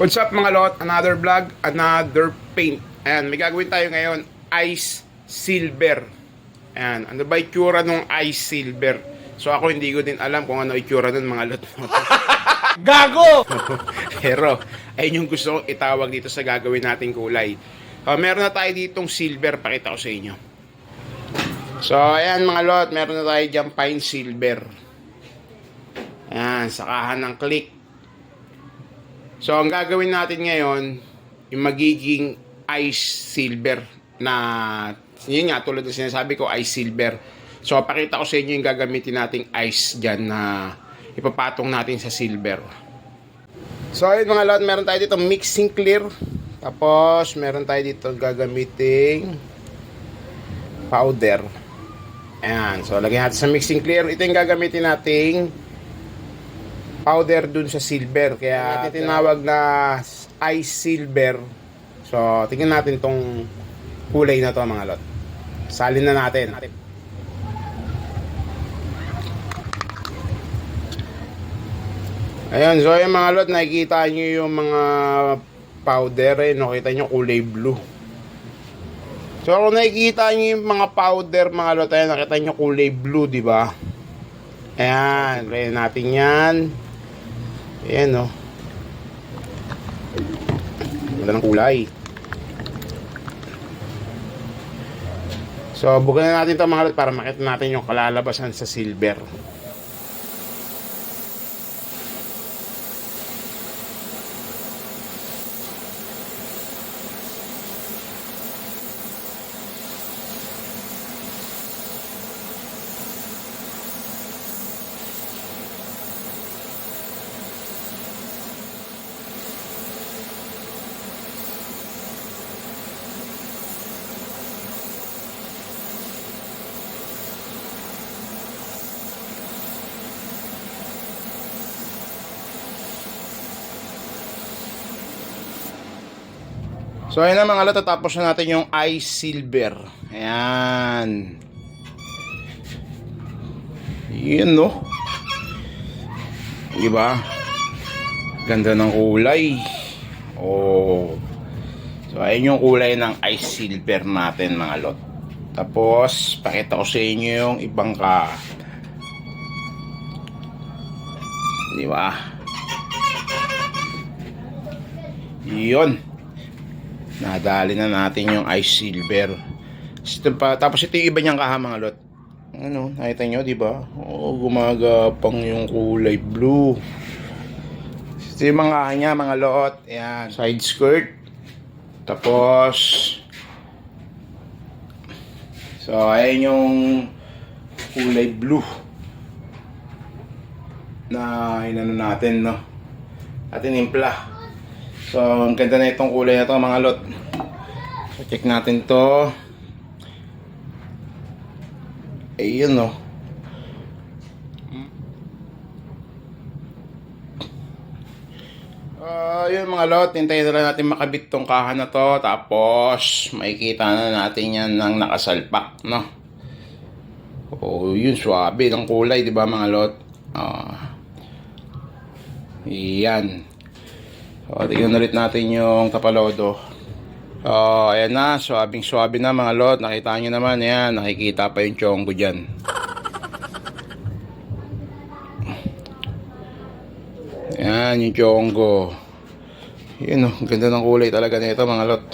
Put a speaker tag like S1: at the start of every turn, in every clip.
S1: What's up mga lot? Another vlog, another paint. Ayan, may gagawin tayo ngayon, ice silver. Ayan, ano ba itsura ng ice silver? So ako hindi ko din alam kung ano itsura nun mga lot.
S2: Gago!
S1: Pero, ayun yung gusto kong itawag dito sa gagawin nating kulay. Meron na tayo ditong silver, pakita ko sa inyo. So, ayan mga lot, meron na tayo dyan fine silver. Ayan, sakahan ng click. So, ang gagawin natin ngayon, yung magiging ice silver na, yun nga, tulad ng sinasabi ko, ice silver. So, pakita ko sa inyo yung gagamitin nating ice dyan na ipapatong natin sa silver. So, ayun mga lot, meron tayo dito mixing clear. Tapos, meron tayo dito gagamiting powder. Ayan, so lagyan natin sa mixing clear. Ito yung gagamitin nating powder dun sa silver, kaya natin tinawag na ice silver. So tingnan natin tong kulay na to mga lot. Salin na natin. Ayun, so yung mga lot, nakikita nyo yung mga powder nakita nyo kulay blue. So kung nakikita nyo yung mga powder mga lot, ayun, nakita nyo kulay blue, di ba? Ayan, try natin yan. Ayan, no. Ganda ng kulay. So, bukan na natin ito mga lot para makita natin yung kalalabasan sa silver. So ayun na mga lot, tatapos na natin yung ice silver. Ayan. Yun, no? Diba? Ganda ng kulay. Oh. So ayun yung kulay ng ice silver natin mga lot. Tapos pakita ko sa inyo yung ibang diba? Yun. Nadali na natin yung ice silver. Tapos ito yung iba niyang kaha mga lot. Ano, nakita nyo, di ba? Oo, gumagapang yung kulay blue. Ito yung mga kaha niya, mga lot. Ayan, side skirt. Tapos, so, ayan yung kulay blue na inano natin, no? Atin impla. So, ang ganda na itong kulay na ito mga lot. So, check natin to. Ayun, no. Yun mga lot, hintayin na lang natin makabit tong kaha na to. Tapos, makikita na natin yan ng nakasalpak, no. Oh, yun, swabe ng kulay, di ba mga lot? Yan. So, tingnan ulit natin yung tapalodo. Ayan na, swabing-swabe na mga lot. Nakita nyo naman, ayan, nakikita pa yung chonggo dyan. Ayan, yung chonggo. Yun, oh, ganda ng kulay talaga nito mga lot.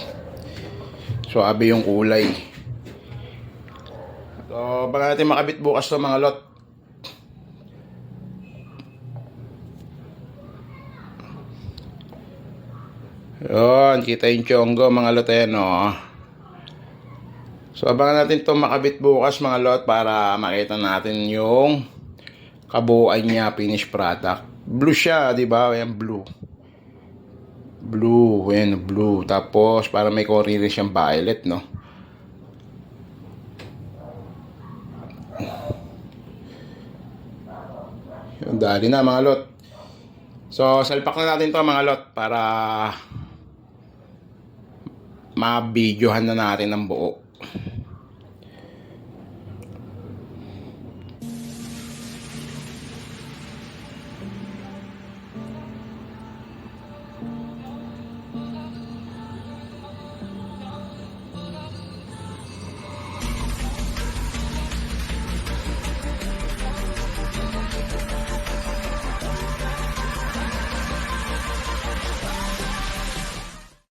S1: Swabe yung kulay. So, baka natin makabit bukas to mga lot. Yun, kita yung chonggo mga lot, ayan, oh. So abangan natin to makabit bukas mga lot para makita natin yung kabuuan niya, finished product. Blue siya, di ba? Ayan, blue. Blue, ayan, blue. Tapos para may korili siyang violet, no? Yun, dali na mga lot. So salpak na natin to mga lot para mabidyohan na natin ng buo.